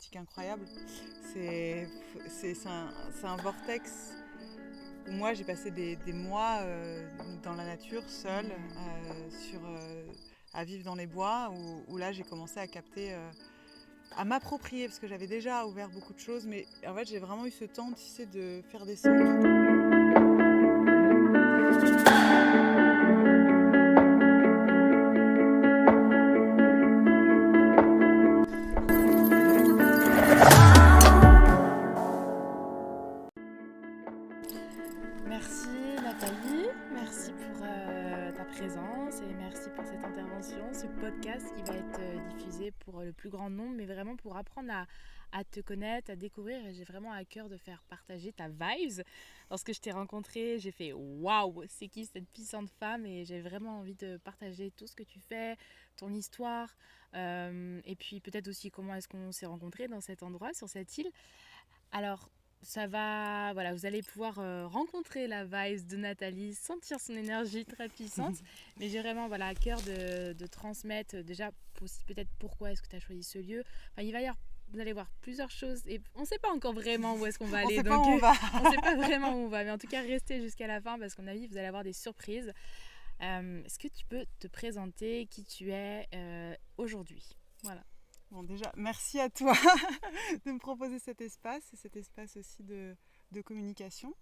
énergétique incroyable. C'est un vortex où moi j'ai passé des mois dans la nature, seule, à vivre dans les bois, où là j'ai commencé à capter, à m'approprier, parce que j'avais déjà ouvert beaucoup de choses, mais en fait j'ai vraiment eu ce temps, tu sais, de faire descendre. Merci Nathalie, merci pour ta présence et merci pour cette intervention, ce podcast qui va être diffusé pour le plus grand nombre, mais vraiment pour apprendre à te connaître, à découvrir. Et j'ai vraiment à cœur de faire partager ta vibes. Lorsque je t'ai rencontrée, j'ai fait waouh, c'est qui cette puissante femme, et j'ai vraiment envie de partager tout ce que tu fais, ton histoire, et puis peut-être aussi comment est-ce qu'on s'est rencontrés dans cet endroit, sur cette île. Alors, voilà, vous allez pouvoir rencontrer la vibe de Nathalie, sentir son énergie très puissante. Mais j'ai vraiment à cœur de transmettre déjà aussi peut-être pourquoi est-ce que tu as choisi ce lieu. Enfin, vous allez voir plusieurs choses et on ne sait pas encore vraiment où est-ce qu'on va aller. On ne sait pas vraiment où on va, mais en tout cas restez jusqu'à la fin parce qu'à mon avis vous allez avoir des surprises. Est-ce que tu peux te présenter qui tu es aujourd'hui? Voilà. Bon, déjà, merci à toi de me proposer cet espace et cet espace aussi de communication.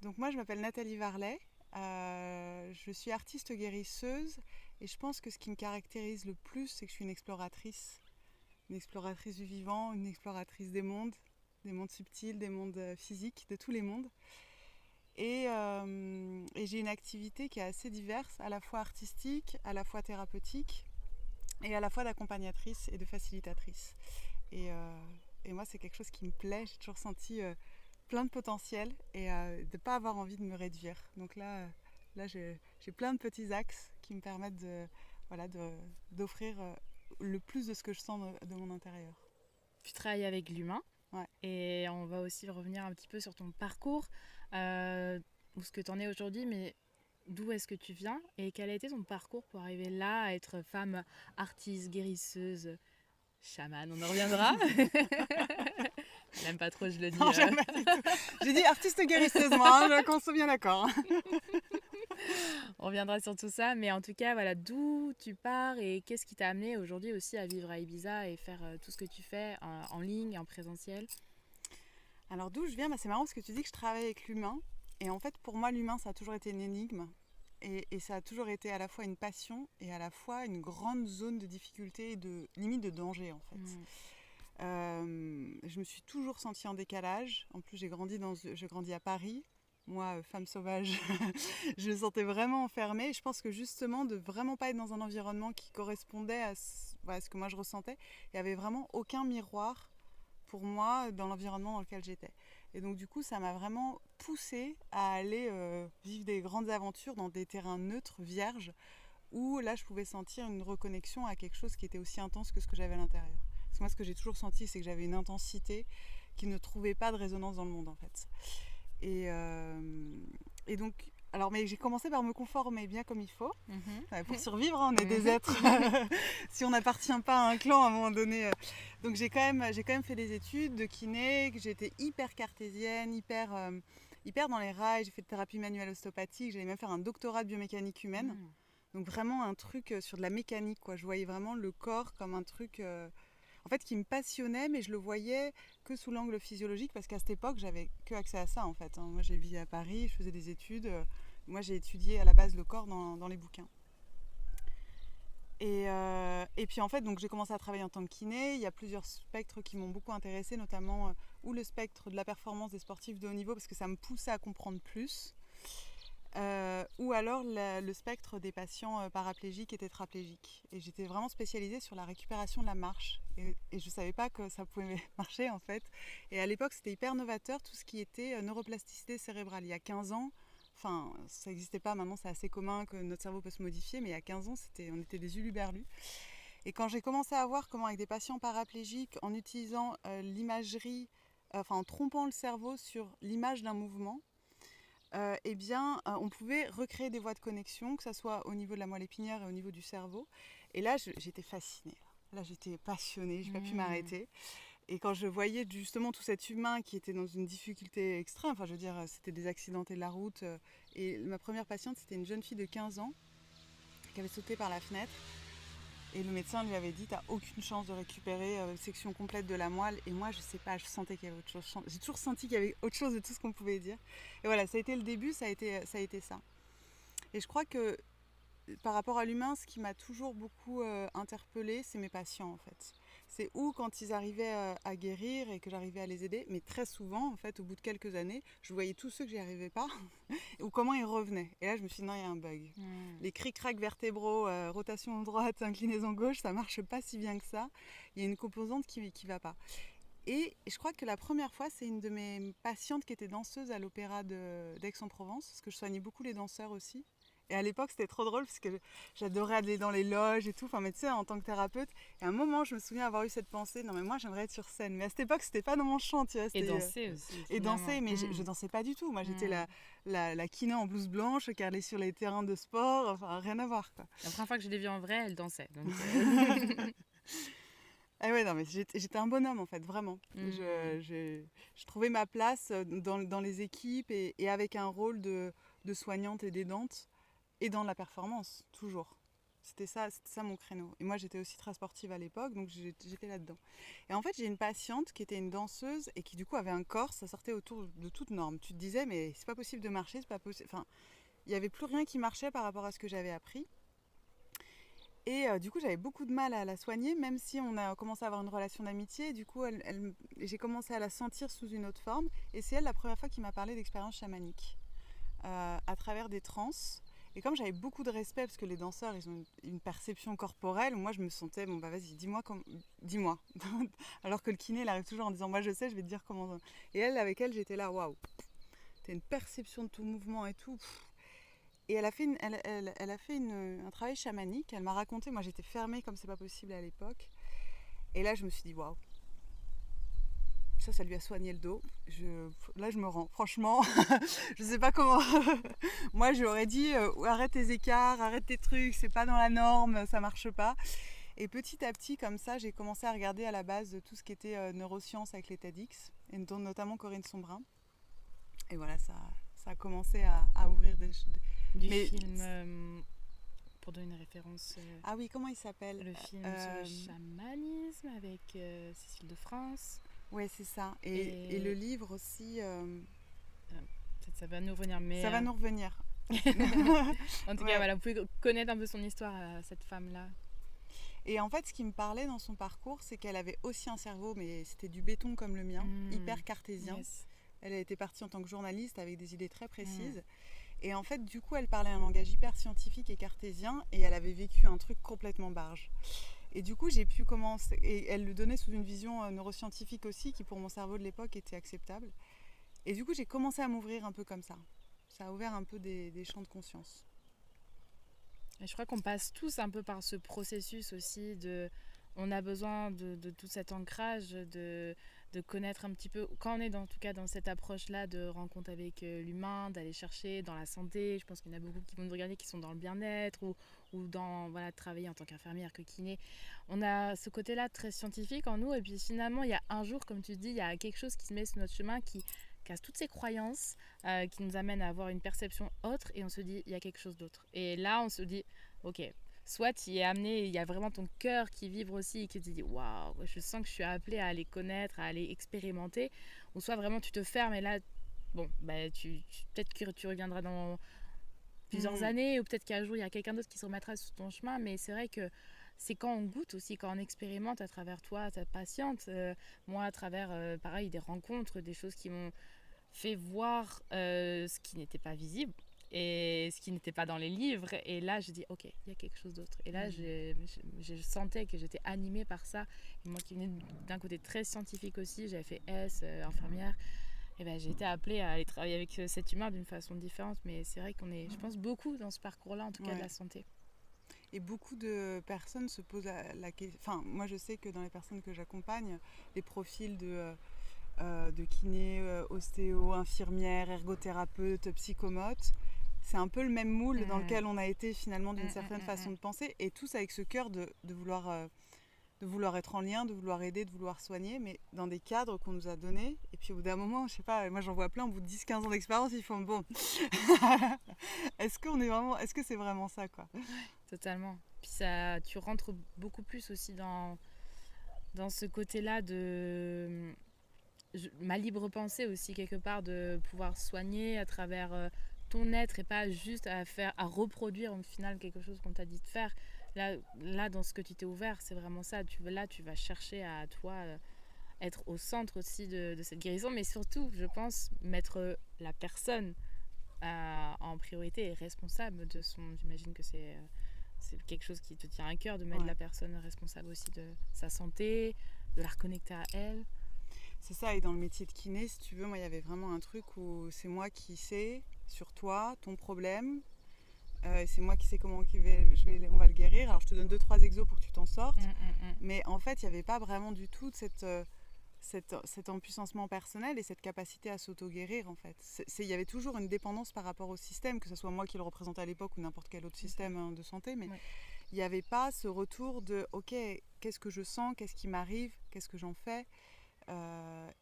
Donc moi, je m'appelle Nathalie Varlet, je suis artiste guérisseuse et je pense que ce qui me caractérise le plus, c'est que je suis une exploratrice du vivant, une exploratrice des mondes subtils, des mondes physiques, de tous les mondes. Et j'ai une activité qui est assez diverse, à la fois artistique, à la fois thérapeutique, et à la fois d'accompagnatrice et de facilitatrice. Et moi, c'est quelque chose qui me plaît. J'ai toujours senti plein de potentiel et de ne pas avoir envie de me réduire. Donc là j'ai plein de petits axes qui me permettent d'offrir le plus de ce que je sens de mon intérieur. Tu travailles avec l'humain. Ouais. Et on va aussi revenir un petit peu sur ton parcours, où ce que tu en es aujourd'hui, mais d'où est-ce que tu viens et quel a été ton parcours pour arriver là à être femme, artiste, guérisseuse, chamane, on en reviendra. Elle n'aime pas trop, je le dis. Non, j'aime pas du tout. J'ai dit artiste guérisseuse, moi, qu'on soit bien d'accord. On reviendra sur tout ça, mais en tout cas, d'où tu pars et qu'est-ce qui t'a amené aujourd'hui aussi à vivre à Ibiza et faire tout ce que tu fais en ligne, en présentiel. Alors d'où je viens, c'est marrant parce que tu dis que je travaille avec l'humain. Et en fait, pour moi, l'humain, ça a toujours été une énigme. Et ça a toujours été à la fois une passion et à la fois une grande zone de difficulté et limite de danger, en fait. Je me suis toujours sentie en décalage. En plus, j'ai grandi à Paris. Moi, femme sauvage, je me sentais vraiment enfermée. Je pense que justement, de vraiment pas être dans un environnement qui correspondait à ce que moi je ressentais, il n'y avait vraiment aucun miroir pour moi dans l'environnement dans lequel j'étais. Et donc du coup, ça m'a vraiment poussée à aller vivre des grandes aventures dans des terrains neutres, vierges, où là, je pouvais sentir une reconnexion à quelque chose qui était aussi intense que ce que j'avais à l'intérieur. Parce que moi, ce que j'ai toujours senti, c'est que j'avais une intensité qui ne trouvait pas de résonance dans le monde, en fait. Et donc, mais j'ai commencé par me conformer bien comme il faut. Pour survivre, on est des êtres. Si on n'appartient pas à un clan à un moment donné. Donc j'ai quand même fait des études de kiné, j'étais hyper cartésienne, hyper dans les rails. J'ai fait de thérapie manuelle ostéopathique, j'allais même faire un doctorat de biomécanique humaine. Donc vraiment un truc sur de la mécanique, quoi. Je voyais vraiment le corps comme un truc en fait qui me passionnait, mais je le voyais que sous l'angle physiologique parce qu'à cette époque j'avais que accès à ça, en fait. Moi j'ai vécu à Paris, je faisais des études, moi j'ai étudié à la base le corps dans les bouquins. Et puis en fait, donc j'ai commencé à travailler en tant que kiné. Il y a plusieurs spectres qui m'ont beaucoup intéressée, notamment ou le spectre de la performance des sportifs de haut niveau parce que ça me poussait à comprendre plus, ou alors le spectre des patients paraplégiques et tétraplégiques. Et j'étais vraiment spécialisée sur la récupération de la marche. Et je ne savais pas que ça pouvait marcher, en fait. Et à l'époque, c'était hyper novateur, tout ce qui était neuroplasticité cérébrale. Il y a 15 ans, enfin, ça n'existait pas, maintenant c'est assez commun que notre cerveau peut se modifier, mais il y a 15 ans, on était des huluberlus. Et quand j'ai commencé à voir comment avec des patients paraplégiques, en utilisant l'imagerie, en trompant le cerveau sur l'image d'un mouvement, on pouvait recréer des voies de connexion, que ce soit au niveau de la moelle épinière et au niveau du cerveau. Et là, j'étais fascinée. Là, j'étais passionnée, je n'ai pas pu m'arrêter. Et quand je voyais justement tout cet humain qui était dans une difficulté extrême, enfin je veux dire, c'était des accidentés de la route. Et ma première patiente, c'était une jeune fille de 15 ans qui avait sauté par la fenêtre. Et le médecin lui avait dit, t'as aucune chance de récupérer section complète de la moelle. Et moi, je sais pas, je sentais qu'il y avait autre chose. J'ai toujours senti qu'il y avait autre chose de tout ce qu'on pouvait dire. Et voilà, ça a été le début, ça a été ça. Et je crois que par rapport à l'humain, ce qui m'a toujours beaucoup interpellée, c'est mes patients en fait. C'est où quand ils arrivaient à guérir et que j'arrivais à les aider, mais très souvent en fait, au bout de quelques années, je voyais tous ceux que j'y arrivais pas ou comment ils revenaient. Et là, je me suis dit non, il y a un bug. Les cric-crac vertébraux, rotation droite, inclinaison gauche, ça marche pas si bien que ça. Il y a une composante qui va pas. Et je crois que la première fois, c'est une de mes patientes qui était danseuse à l'opéra d'Aix-en-Provence, parce que je soignais beaucoup les danseurs aussi. Et à l'époque, c'était trop drôle parce que j'adorais aller dans les loges et tout. Enfin, mais tu sais, en tant que thérapeute. Et à un moment, je me souviens avoir eu cette pensée, non mais moi, j'aimerais être sur scène. Mais à cette époque, c'était pas dans mon champ, tu vois. Et danser aussi. Et danser, mais je dansais pas du tout. Moi, j'étais la kiné en blouse blanche qui allait sur les terrains de sport. Enfin, rien à voir, quoi. La première fois que je l'ai vue en vrai, elle dansait. Donc, Ah ouais, non, mais j'étais un bonhomme, en fait, vraiment. Je trouvais ma place dans les équipes et avec un rôle de soignante et d'aidante. Et dans la performance, toujours. C'était ça mon créneau. Et moi, j'étais aussi très sportive à l'époque, donc j'étais là-dedans. Et en fait, j'ai une patiente qui était une danseuse et qui, du coup, avait un corps, ça sortait autour de toute norme. Tu te disais, mais c'est pas possible de marcher, c'est pas possible. Enfin, il n'y avait plus rien qui marchait par rapport à ce que j'avais appris. Et du coup, j'avais beaucoup de mal à la soigner, même si on a commencé à avoir une relation d'amitié. Du coup, j'ai commencé à la sentir sous une autre forme. Et c'est elle, la première fois, qui m'a parlé d'expérience chamanique à travers des transes. Et comme j'avais beaucoup de respect, parce que les danseurs, ils ont une perception corporelle, moi je me sentais, bon bah vas-y, dis-moi. Alors que le kiné, il arrive toujours en disant, moi je sais, je vais te dire comment. Et elle, avec elle, j'étais là, waouh, t'as une perception de tout mouvement et tout. Et elle a fait, un travail chamanique, elle m'a raconté, moi j'étais fermée comme c'est pas possible à l'époque. Et là je me suis dit, waouh. Ça lui a soigné le dos. Là, je me rends. Franchement, je sais pas comment. Moi, j'aurais dit arrête tes écarts, arrête tes trucs, c'est pas dans la norme, ça marche pas. Et petit à petit, comme ça, j'ai commencé à regarder à la base de tout ce qui était neurosciences avec les TEDx, et notamment Corinne Sombrin. Et voilà, ça a commencé à ouvrir des choses. Du film. Pour donner une référence. Ah oui, comment il s'appelle? Le film sur le chamanisme avec Cécile de France. Ouais, c'est ça. Et le livre aussi. Peut-être ça va nous revenir. Mais, ça va nous revenir. En tout cas, voilà, vous pouvez connaître un peu son histoire, cette femme-là. Et en fait, ce qui me parlait dans son parcours, c'est qu'elle avait aussi un cerveau, mais c'était du béton comme le mien, hyper cartésien. Yes. Elle était partie en tant que journaliste avec des idées très précises. Et en fait, du coup, elle parlait un langage hyper scientifique et cartésien, et elle avait vécu un truc complètement barge. Et du coup, j'ai pu commencer, et elle le donnait sous une vision neuroscientifique aussi, qui pour mon cerveau de l'époque était acceptable. Et du coup, j'ai commencé à m'ouvrir un peu comme ça. Ça a ouvert un peu des champs de conscience. Et je crois qu'on passe tous un peu par ce processus aussi on a besoin de tout cet ancrage, de connaître un petit peu, quand on est en tout cas dans cette approche-là de rencontre avec l'humain, d'aller chercher dans la santé. Je pense qu'il y en a beaucoup qui vont nous regarder qui sont dans le bien-être ou dans travailler en tant qu'infirmière, que kiné. On a ce côté-là très scientifique en nous, et puis finalement il y a un jour, comme tu dis, il y a quelque chose qui se met sur notre chemin qui casse toutes ces croyances, qui nous amène à avoir une perception autre, et on se dit il y a quelque chose d'autre. Et là on se dit ok, soit tu y es amené, il y a vraiment ton cœur qui vibre aussi et qui te dit waouh, je sens que je suis appelée à aller connaître, à aller expérimenter, ou soit vraiment tu te fermes et là, bon, peut-être que tu reviendras dans plusieurs années, ou peut-être qu'un jour il y a quelqu'un d'autre qui se remettra sur ton chemin, mais c'est vrai que c'est quand on goûte aussi, quand on expérimente à travers toi, ta patiente, moi à travers, pareil, des rencontres, des choses qui m'ont fait voir ce qui n'était pas visible. Et ce qui n'était pas dans les livres, et là je dis ok, il y a quelque chose d'autre, et là je sentais que j'étais animée par ça, et moi qui venais d'un côté très scientifique aussi, j'avais fait infirmière, et j'ai été appelée à aller travailler avec cet humain d'une façon différente, mais c'est vrai qu'on est, je pense, beaucoup dans ce parcours-là, en tout cas de la santé. Et beaucoup de personnes se posent la question, enfin moi je sais que dans les personnes que j'accompagne, les profils de kiné, ostéo, infirmière, ergothérapeute, psychomote, c'est un peu le même moule dans lequel on a été finalement d'une certaine façon de penser, et tous avec ce cœur de vouloir vouloir être en lien, de vouloir aider, de vouloir soigner, mais dans des cadres qu'on nous a donnés. Et puis au bout d'un moment, je sais pas, moi j'en vois plein, au bout de 10-15 ans d'expérience, ils font bon. Est-ce que c'est vraiment ça, quoi? Totalement. Puis ça, tu rentres beaucoup plus aussi dans ce côté-là de ma libre pensée aussi, quelque part, de pouvoir soigner à travers ton être et pas juste à reproduire au final quelque chose qu'on t'a dit de faire. Là, dans ce que tu t'es ouvert, c'est vraiment ça. Tu vas chercher à toi être au centre aussi de cette guérison, mais surtout, je pense, mettre la personne en priorité et responsable de son... J'imagine que c'est quelque chose qui te tient à cœur, de mettre la personne responsable aussi de sa santé, de la reconnecter à elle. C'est ça, et dans le métier de kiné, si tu veux, moi il y avait vraiment un truc où c'est moi qui sais sur toi, ton problème, c'est moi qui sais comment on va le guérir. Alors je te donne 2-3 exos pour que tu t'en sortes, mais en fait il n'y avait pas vraiment du tout cet empuissancement personnel et cette capacité à s'auto-guérir en fait. Il y avait toujours une dépendance par rapport au système, que ce soit moi qui le représentais à l'époque ou n'importe quel autre système de santé, mais il n'y avait pas ce retour de ok, qu'est-ce que je sens, qu'est-ce qui m'arrive, qu'est-ce que j'en fais.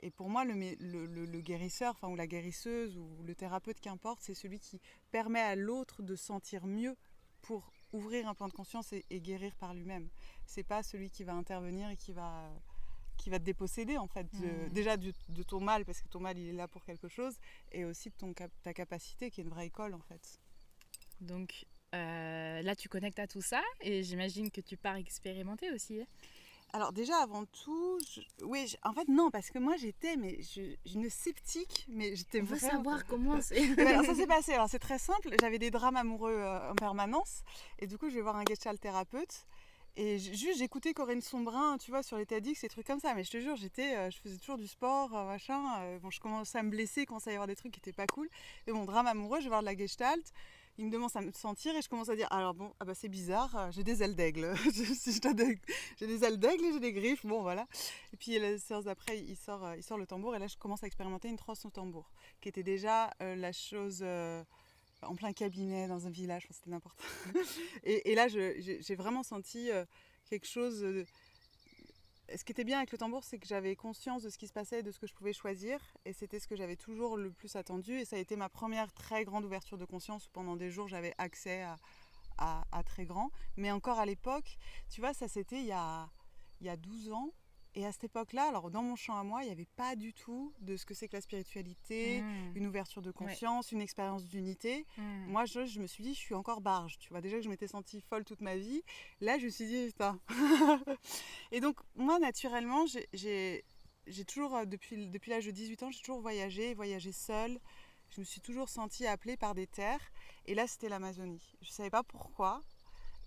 Et pour moi, le guérisseur, ou la guérisseuse, ou le thérapeute, qu'importe, c'est celui qui permet à l'autre de sentir mieux pour ouvrir un plan de conscience et guérir par lui-même. C'est pas celui qui va intervenir et qui va te déposséder, en fait, déjà de ton mal, parce que ton mal, il est là pour quelque chose, et aussi de ta capacité, qui est une vraie école, en fait. Donc là, tu connectes à tout ça, et j'imagine que tu pars expérimenter aussi. Alors déjà avant tout, en fait non, parce que moi j'étais une sceptique, mais j'étais vraiment... On veut vraiment... savoir comment c'est... Alors ça s'est passé, alors c'est très simple, j'avais des drames amoureux en permanence, et du coup je vais voir un gestalt thérapeute, et j'écoutais Corinne Sombrin, tu vois, sur les TEDx, ces trucs comme ça, mais je te jure, je faisais toujours du sport, bon je commençais à me blesser, commençait à y avoir des trucs qui étaient pas cool, et mon drame amoureux, je vais voir de la gestalt, il me demande à me sentir et je commence à dire alors bon, c'est bizarre, j'ai des ailes d'aigle. J'ai des ailes d'aigle et j'ai des griffes, bon voilà. Et puis la séance d'après, il sort le tambour et là je commence à expérimenter une transe au tambour, qui était déjà la chose en plein cabinet dans un village, c'était n'importe quoi. Et là j'ai vraiment senti quelque chose... Ce qui était bien avec le tambour, c'est que j'avais conscience de ce qui se passait, de ce que je pouvais choisir. Et c'était ce que j'avais toujours le plus attendu. Et ça a été ma première très grande ouverture de conscience où pendant des jours, j'avais accès à très grand. Mais encore à l'époque, tu vois, ça c'était il y a 12 ans. Et à cette époque-là, alors dans mon champ à moi, il n'y avait pas du tout de ce que c'est que la spiritualité, une ouverture de conscience, une expérience d'unité. Moi, je me suis dit, je suis encore barge. Tu vois, déjà que je m'étais sentie folle toute ma vie. Là, je me suis dit, putain. Et donc, moi, naturellement, j'ai toujours, depuis l'âge de 18 ans, j'ai toujours voyagé seule. Je me suis toujours sentie appelée par des terres. Et là, c'était l'Amazonie. Je ne savais pas pourquoi.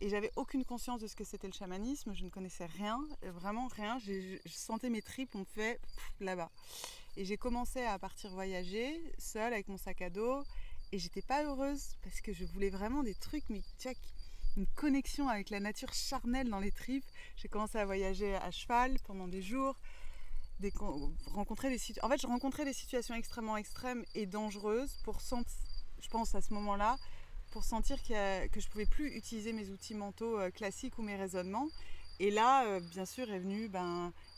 Et j'avais aucune conscience de ce que c'était le chamanisme, je ne connaissais rien, vraiment rien, je sentais mes tripes, on me fait là-bas. Et j'ai commencé à partir voyager, seule, avec mon sac à dos, et j'étais pas heureuse, parce que je voulais vraiment des trucs, mais tu vois, une connexion avec la nature charnelle dans les tripes. J'ai commencé à voyager à cheval pendant des jours, je rencontrais des situations extrêmement extrêmes et dangereuses pour sentir, je pense à ce moment-là, pour sentir que je ne pouvais plus utiliser mes outils mentaux classiques ou mes raisonnements. Et là, bien sûr, est venue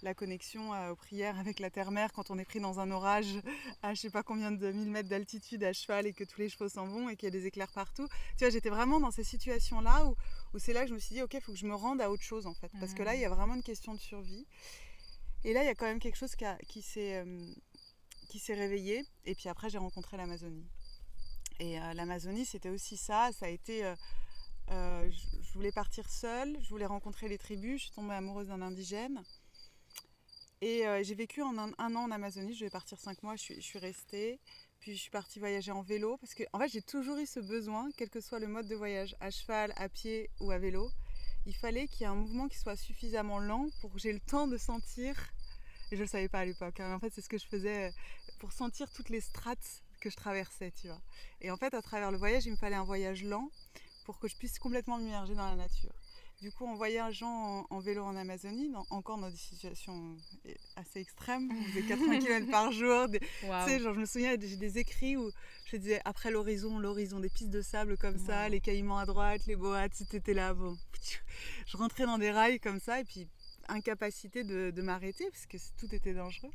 la connexion aux prières avec la terre-mère quand on est pris dans un orage à je ne sais pas combien de 1000 mètres d'altitude à cheval et que tous les chevaux s'en vont et qu'il y a des éclairs partout. Tu vois, j'étais vraiment dans ces situations-là où c'est là que je me suis dit, ok, il faut que je me rende à autre chose en fait. Parce que là, il y a vraiment une question de survie. Et là, il y a quand même quelque chose qui s'est réveillé. Et puis après, j'ai rencontré l'Amazonie. Et l'Amazonie, c'était aussi ça. Ça a été... je voulais partir seule, je voulais rencontrer les tribus. Je suis tombée amoureuse d'un indigène. Et j'ai vécu un an en Amazonie. Je devais partir 5 mois, je suis restée. Puis je suis partie voyager en vélo. Parce que en fait, j'ai toujours eu ce besoin, quel que soit le mode de voyage, à cheval, à pied ou à vélo. Il fallait qu'il y ait un mouvement qui soit suffisamment lent pour que j'ai le temps de sentir... Et je ne le savais pas à l'époque. Hein. En fait, c'est ce que je faisais pour sentir toutes les strates que je traversais, tu vois. Et en fait, à travers le voyage, il me fallait un voyage lent pour que je puisse complètement m'immerger dans la nature. Du coup, en voyageant en vélo en Amazonie, encore dans des situations assez extrêmes, on faisait 80 km par jour. Wow. Tu sais, genre, je me souviens, j'ai des écrits où je disais après l'horizon, des pistes de sable comme ça, wow. Les caïmans à droite, les boas, tu étais là, bon. Je rentrais dans des rails comme ça, et puis incapacité de m'arrêter parce que tout était dangereux.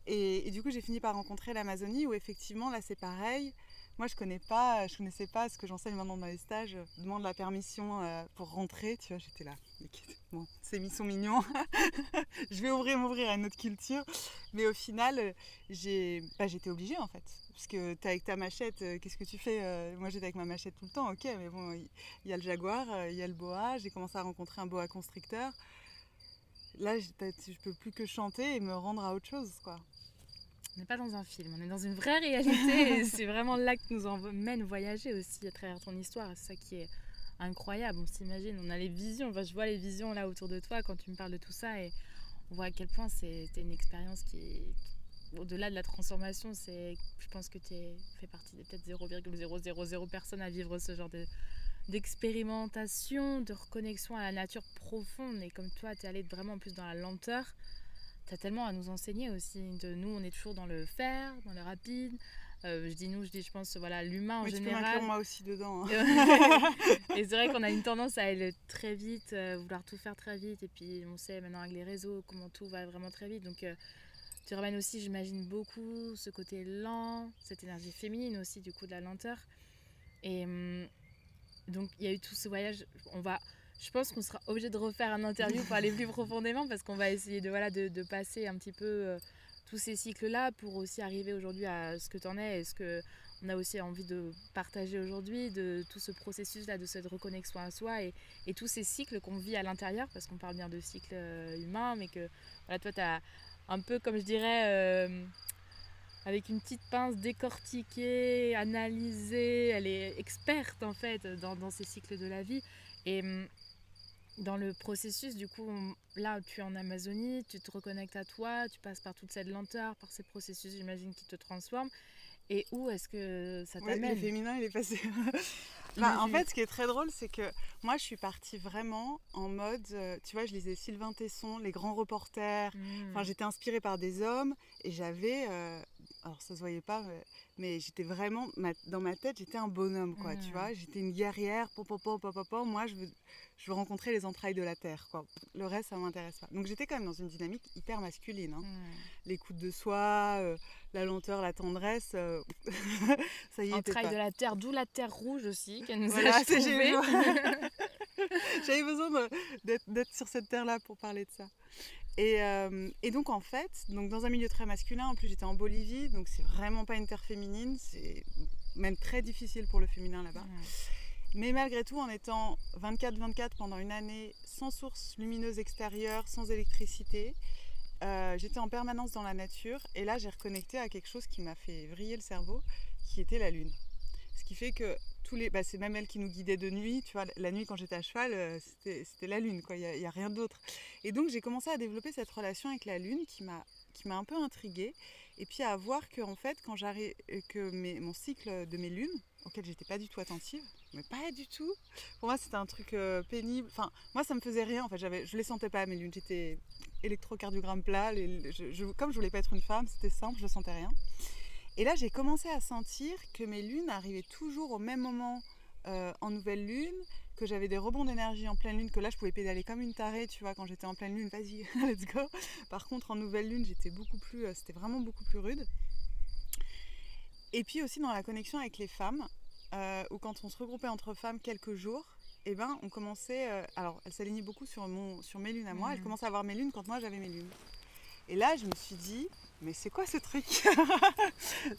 Et du coup, j'ai fini par rencontrer l'Amazonie où effectivement, là, c'est pareil. Moi, je connaissais pas ce que j'enseigne maintenant dans les stages. Je demande la permission pour rentrer, tu vois, j'étais là. Bon, ils sont mignons. Je vais m'ouvrir à une autre culture. Mais au final, j'étais obligée en fait. Parce que t'es avec ta machette, qu'est-ce que tu fais? Moi, j'étais avec ma machette tout le temps, ok, mais bon, il y a le jaguar, il y a le boa. J'ai commencé à rencontrer un boa constricteur. Là, je peux plus que chanter et me rendre à autre chose, quoi. On n'est pas dans un film, on est dans une vraie réalité et c'est vraiment là que nous emmène voyager aussi à travers ton histoire. C'est ça qui est incroyable, on s'imagine, on a les visions, enfin, je vois les visions là autour de toi quand tu me parles de tout ça et on voit à quel point c'était une expérience qui est au-delà de la transformation. Je pense que tu fais partie des peut-être 0,000 personnes à vivre ce genre d'expérimentation, de reconnexion à la nature profonde. Et comme toi, tu es allé vraiment plus dans la lenteur. T'as tellement à nous enseigner aussi. Nous, on est toujours dans le faire, dans le rapide. Je pense, voilà, l'humain en général. Tu peux m'inclure moi aussi dedans. Hein. Et c'est vrai qu'on a une tendance à aller très vite, vouloir tout faire très vite. Et puis, on sait maintenant avec les réseaux comment tout va vraiment très vite. Donc, tu ramènes aussi, j'imagine, beaucoup ce côté lent, cette énergie féminine aussi, du coup, de la lenteur. Et donc, il y a eu tout ce voyage. Je pense qu'on sera obligé de refaire un interview pour aller plus profondément parce qu'on va essayer de passer un petit peu tous ces cycles-là pour aussi arriver aujourd'hui à ce que tu en es et ce qu'on a aussi envie de partager aujourd'hui, de tout ce processus-là, de cette reconnexion à soi et tous ces cycles qu'on vit à l'intérieur parce qu'on parle bien de cycles humains, mais que voilà, toi, tu as un peu, comme je dirais, avec une petite pince décortiquée, analysée, elle est experte en fait dans ces cycles de la vie. Et dans le processus, du coup, là, tu es en Amazonie, tu te reconnectes à toi, tu passes par toute cette lenteur, par ces processus, j'imagine, qui te transforment. Et où est-ce que ça t'amène? Le féminin, il est passé. En fait, ce qui est très drôle, c'est que moi, je suis partie vraiment en mode... tu vois, je lisais Sylvain Tesson, les grands reporters. Enfin, j'étais inspirée par des hommes et j'avais... alors, ça se voyait pas, mais j'étais vraiment... dans ma tête, j'étais un bonhomme, quoi, tu vois. J'étais une guerrière, moi, je veux rencontrer les entrailles de la terre, quoi. Le reste, ça m'intéresse pas. Donc, j'étais quand même dans une dynamique hyper masculine. Hein. L'écoute de soi, la lenteur, la tendresse, ça y est. Entrailles de la terre, d'où la terre rouge aussi, qu'elle nous voilà, a trouvée. J'avais besoin d'être sur cette terre-là pour parler de ça. Et donc en fait, dans un milieu très masculin, en plus j'étais en Bolivie, donc c'est vraiment pas une terre féminine, c'est même très difficile pour le féminin là-bas. Mais malgré tout, en étant 24/24 pendant une année, sans source lumineuse extérieure, sans électricité, j'étais en permanence dans la nature et là j'ai reconnecté à quelque chose qui m'a fait vriller le cerveau, qui était la lune. Ce qui fait que c'est même elle qui nous guidait de nuit, tu vois, la nuit quand j'étais à cheval, c'était la lune, quoi, il y a rien d'autre. Et donc j'ai commencé à développer cette relation avec la lune qui m'a un peu intriguée, et puis à voir que en fait quand mon cycle de mes lunes, auquel j'étais pas du tout attentive, mais pas du tout, pour moi c'était un truc pénible, enfin moi ça me faisait rien, en fait, je les sentais pas mes lunes, j'étais électrocardiogramme plat, comme je voulais pas être une femme, c'était simple, je sentais rien. Et là, j'ai commencé à sentir que mes lunes arrivaient toujours au même moment en nouvelle lune, que j'avais des rebonds d'énergie en pleine lune, que là, je pouvais pédaler comme une tarée, tu vois, quand j'étais en pleine lune, vas-y, let's go. Par contre, en nouvelle lune, c'était vraiment beaucoup plus rude. Et puis aussi dans la connexion avec les femmes, où quand on se regroupait entre femmes quelques jours, eh ben, on commençait... alors, elles s'alignaient beaucoup sur mes lunes à moi, elles commençaient à avoir mes lunes quand moi, j'avais mes lunes. Et là, je me suis dit... mais c'est quoi ce truc?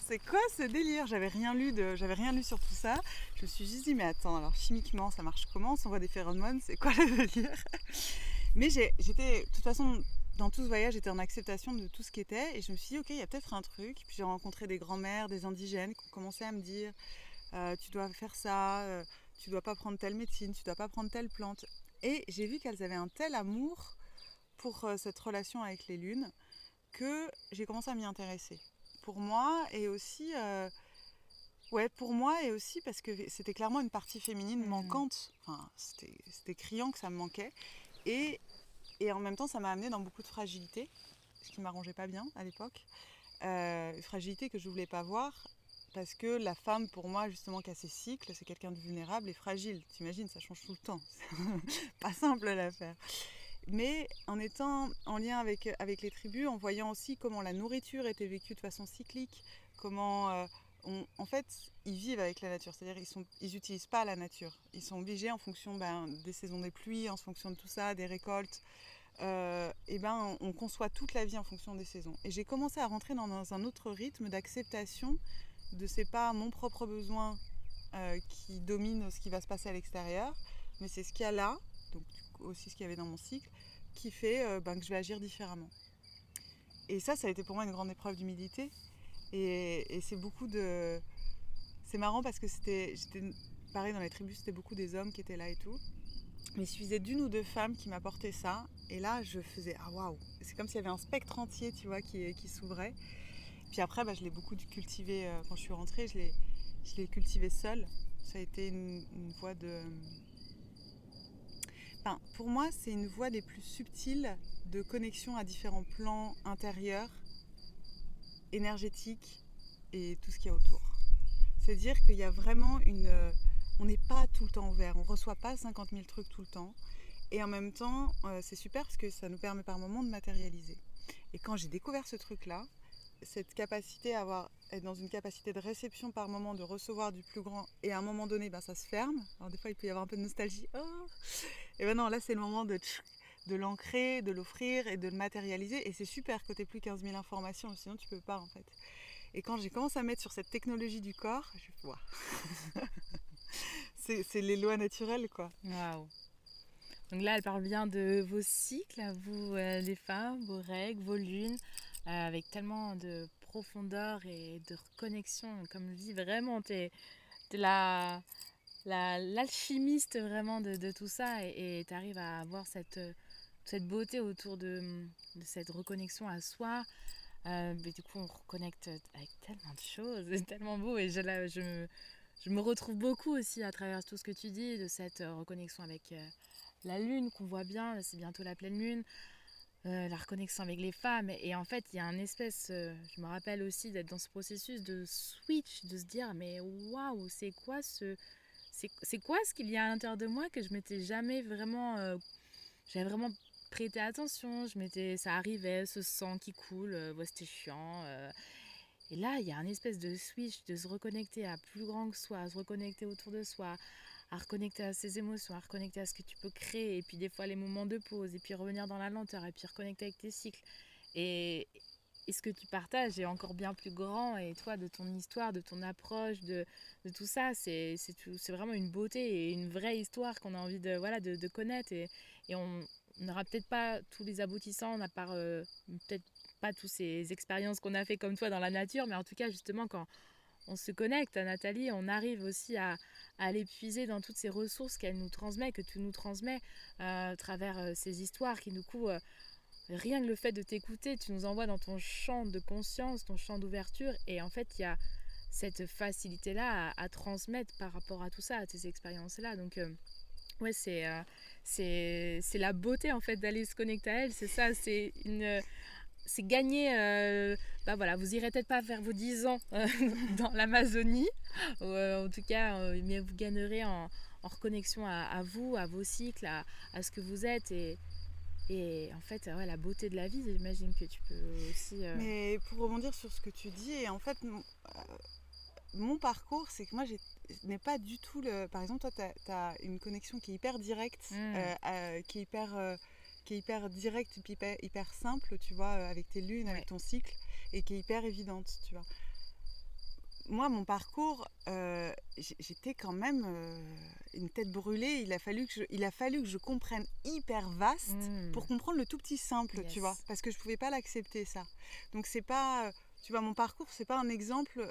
C'est quoi ce délire? J'avais rien lu sur tout ça. Je me suis juste dit, mais attends, alors chimiquement, ça marche comment? On s'envoie des phéromones, c'est quoi le délire? Mais de toute façon, dans tout ce voyage, j'étais en acceptation de tout ce qui était. Et je me suis dit, ok, il y a peut-être un truc. Puis j'ai rencontré des grands-mères, des indigènes qui ont commencé à me dire, tu dois faire ça, tu dois pas prendre telle médecine, tu dois pas prendre telle plante. Et j'ai vu qu'elles avaient un tel amour pour cette relation avec les lunes, que j'ai commencé à m'y intéresser. Pour moi et aussi parce que c'était clairement une partie féminine manquante. Enfin, c'était criant que ça me manquait. Et en même temps, ça m'a amenée dans beaucoup de fragilité, ce qui ne m'arrangeait pas bien à l'époque. Fragilité que je ne voulais pas voir, parce que la femme, pour moi, justement, qui a ses cycles, c'est quelqu'un de vulnérable et fragile. T'imagines, ça change tout le temps. C'est pas simple l'affaire. Mais en étant en lien avec les tribus, en voyant aussi comment la nourriture était vécue de façon cyclique, comment en fait ils vivent avec la nature, c'est-à-dire ils n'utilisent pas la nature, ils sont obligés en fonction des saisons des pluies, en fonction de tout ça, des récoltes, et on conçoit toute la vie en fonction des saisons. Et j'ai commencé à rentrer dans un autre rythme d'acceptation de c'est pas mon propre besoin qui domine ce qui va se passer à l'extérieur, mais c'est ce qu'il y a là, donc aussi ce qu'il y avait dans mon cycle, qui fait que je vais agir différemment. Et ça a été pour moi une grande épreuve d'humilité. Et c'est beaucoup de... C'est marrant parce que j'étais pareil dans les tribus, c'était beaucoup des hommes qui étaient là et tout. Mais il suffisait d'une ou deux femmes qui m'apportaient ça. Et là, je faisais ah waouh. C'est comme s'il y avait un spectre entier, tu vois, qui s'ouvrait. Puis après, je l'ai beaucoup cultivé quand je suis rentrée. Je l'ai cultivé seule. Ça a été une voie de... Enfin, pour moi, c'est une voie des plus subtiles de connexion à différents plans intérieurs, énergétiques et tout ce qu'il y a autour. C'est-à-dire qu'il y a vraiment on n'est pas tout le temps ouvert, on ne reçoit pas 50 000 trucs tout le temps. Et en même temps, c'est super parce que ça nous permet par moments de matérialiser. Et quand j'ai découvert ce truc-là, cette capacité à être dans une capacité de réception par moment, de recevoir du plus grand, et à un moment donné, ça se ferme. Alors des fois, il peut y avoir un peu de nostalgie. Oh, et non, là, c'est le moment de l'ancrer, de l'offrir et de le matérialiser. Et c'est super que tu n'aies plus 15 000 informations, sinon tu peux pas en fait. Et quand j'ai commencé à mettre sur cette technologie du corps, je me c'est les lois naturelles, quoi. Waouh. Donc là, elle parle bien de vos cycles, à vous les femmes, vos règles, vos lunes, avec tellement de profondeur et de reconnexion. Comme je dis, vraiment, t'es l'alchimiste vraiment de tout ça et t'arrives à avoir cette beauté autour de cette reconnexion à soi. Mais du coup, on reconnecte avec tellement de choses, c'est tellement beau. Et je me retrouve beaucoup aussi à travers tout ce que tu dis, de cette reconnexion avec la lune qu'on voit bien, c'est bientôt la pleine lune, la reconnexion avec les femmes. Et en fait, il y a un espèce, je me rappelle aussi d'être dans ce processus de switch, de se dire, mais waouh, c'est quoi ce qu'il y a à l'intérieur de moi que je m'étais jamais vraiment... j'avais vraiment prêté attention, ça arrivait, ce sang qui coule, c'était chiant. Et là, il y a un espèce de switch, de se reconnecter à plus grand que soi, à se reconnecter autour de soi, à reconnecter à ses émotions, à reconnecter à ce que tu peux créer, et puis des fois les moments de pause, et puis revenir dans la lenteur, et puis reconnecter avec tes cycles. Et, et ce que tu partages est encore bien plus grand, et toi, de ton histoire, de ton approche, de tout ça, c'est vraiment une beauté et une vraie histoire qu'on a envie de connaître. Et on n'aura peut-être pas tous les aboutissants, à part peut-être pas toutes ces expériences qu'on a fait comme toi dans la nature, mais en tout cas, justement, quand on se connecte à Nathalie, on arrive aussi à aller puiser dans toutes ces ressources qu'elle nous transmet, que tu nous transmets à travers ces histoires qui, du coup, rien que le fait de t'écouter, tu nous envoies dans ton champ de conscience, ton champ d'ouverture, et en fait, il y a cette facilité-là à transmettre par rapport à tout ça, à tes expériences-là. Donc, ouais, c'est la beauté, en fait, d'aller se connecter à elle. C'est ça, c'est gagner, voilà, vous irez peut-être pas faire vos 10 ans dans l'Amazonie, ou, en tout cas, mais vous gagnerez en reconnexion à vous, à vos cycles, à ce que vous êtes, et en fait, ouais, la beauté de la vie, j'imagine que tu peux aussi... Mais pour rebondir sur ce que tu dis, et en fait, mon parcours, c'est que moi, je n'ai pas du tout le... Par exemple, toi, tu as une connexion qui est hyper directe, qui est hyper directe et puis hyper simple, tu vois, avec tes lunes, avec ton cycle, et qui est hyper évidente, tu vois. Moi, mon parcours, j'étais quand même une tête brûlée. Il a fallu que je comprenne hyper vaste pour comprendre le tout petit simple, tu vois, parce que je pouvais pas l'accepter, ça. Donc c'est pas, tu vois, mon parcours, c'est pas un exemple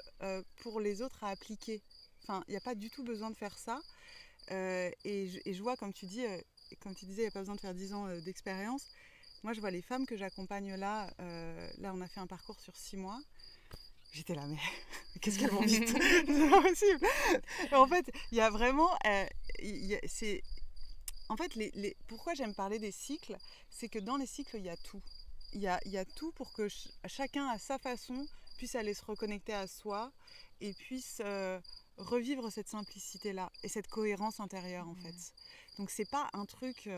pour les autres à appliquer. Enfin, il n'y a pas du tout besoin de faire ça. Et je vois, comme tu dis, comme tu disais, il n'y a pas besoin de faire 10 ans d'expérience. Moi, je vois les femmes que j'accompagne là. Là, on a fait un parcours sur 6 mois. J'étais là, mais qu'est-ce qu'elles vont vite. C'est pas possible. En fait, il y a vraiment... En fait, pourquoi j'aime parler des cycles, c'est que dans les cycles, il y a tout. Il y a tout pour que chacun, à sa façon, puisse aller se reconnecter à soi et puisse revivre cette simplicité-là et cette cohérence intérieure, en fait. Donc, c'est pas un truc...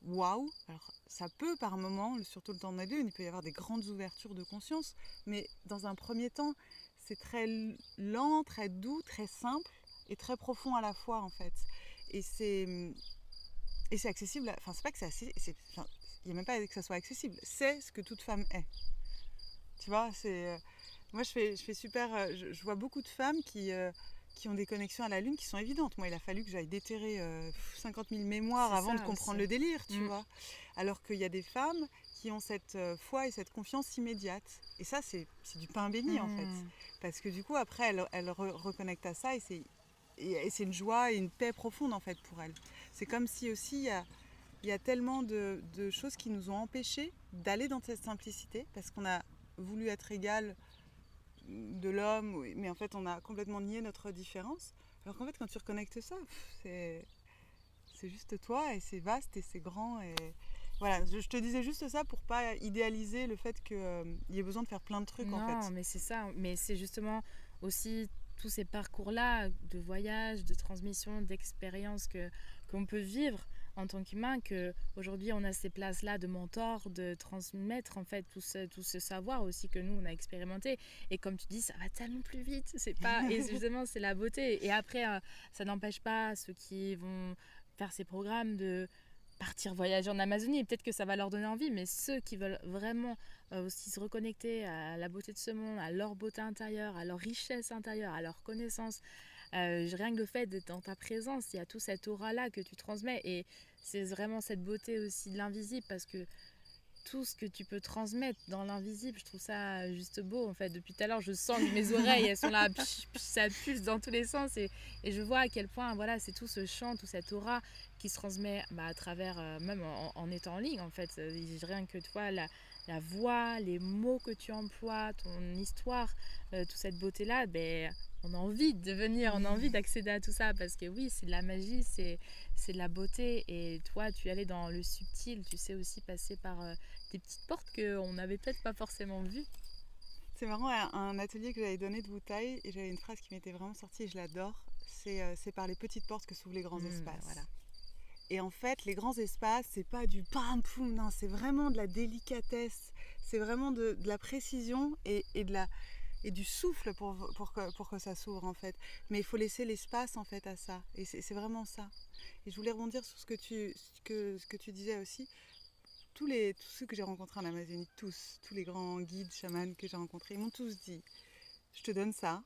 waouh. Alors, ça peut par moment, surtout le temps de la lune, il peut y avoir des grandes ouvertures de conscience, mais dans un premier temps, c'est très lent, très doux, très simple et très profond à la fois en fait. Et c'est accessible, enfin c'est pas que c'est assez, enfin, il n'y a même pas que ça soit accessible, c'est ce que toute femme est. Tu vois, moi je fais super, je vois beaucoup de femmes qui ont des connexions à la lune qui sont évidentes. Moi, il a fallu que j'aille déterrer 50 000 mémoires C'est avant de ça comprendre aussi. le délire, tu vois. Alors qu'il y a des femmes qui ont cette foi et cette confiance immédiate. Et ça, c'est du pain béni, en fait. Parce que du coup, après, elles reconnectent à ça et c'est une joie et une paix profonde, en fait, pour elles. C'est comme si aussi, il y a tellement de choses qui nous ont empêchés d'aller dans cette simplicité, parce qu'on a voulu être égal de l'homme, mais en fait on a complètement nié notre différence. Alors qu'en fait quand tu reconnectes ça, c'est juste toi et c'est vaste et c'est grand. Et voilà, je te disais juste ça pour pas idéaliser le fait qu'il y ait besoin de faire plein de trucs en fait. Non, mais c'est ça. Mais c'est justement aussi tous ces parcours-là de voyage, de transmission, d'expérience qu'on peut vivre en tant qu'humain, qu'aujourd'hui on a ces places-là de mentor, de transmettre en fait tout ce savoir aussi que nous on a expérimenté. Et comme tu dis, ça va tellement plus vite. C'est pas... Et justement, c'est la beauté. Et après, ça n'empêche pas ceux qui vont faire ces programmes de partir voyager en Amazonie. Peut-être que ça va leur donner envie, mais ceux qui veulent vraiment aussi se reconnecter à la beauté de ce monde, à leur beauté intérieure, à leur richesse intérieure, à leur connaissance. Rien que le fait d'être dans ta présence, il y a tout cette aura-là que tu transmets et c'est vraiment cette beauté aussi de l'invisible parce que tout ce que tu peux transmettre dans l'invisible, je trouve ça juste beau en fait. Depuis tout à l'heure, je sens que mes oreilles, elles sont là, ça pulse dans tous les sens et je vois à quel point voilà, c'est tout ce chant, toute cette aura qui se transmet à travers, même en étant en ligne en fait. Rien que toi, la voix, les mots que tu emploies, ton histoire, toute cette beauté-là, on a envie de venir, on a envie d'accéder à tout ça parce que oui, c'est de la magie, c'est de la beauté et toi, tu es allé dans le subtil, tu sais aussi passer par des petites portes qu'on n'avait peut-être pas forcément vues. C'est marrant, un atelier que j'avais donné de Wu-Tai, et j'avais une phrase qui m'était vraiment sortie et je l'adore, c'est par les petites portes que s'ouvrent les grands espaces. Voilà. Et en fait, les grands espaces, c'est pas du pam poum, non, c'est vraiment de la délicatesse, c'est vraiment de la précision et du souffle pour que ça s'ouvre en fait. Mais il faut laisser l'espace en fait à ça. Et c'est vraiment ça. Et je voulais rebondir sur ce que tu disais aussi. Tous ceux que j'ai rencontrés en Amazonie, tous les grands guides, chamans que j'ai rencontrés, ils m'ont tous dit, je te donne ça.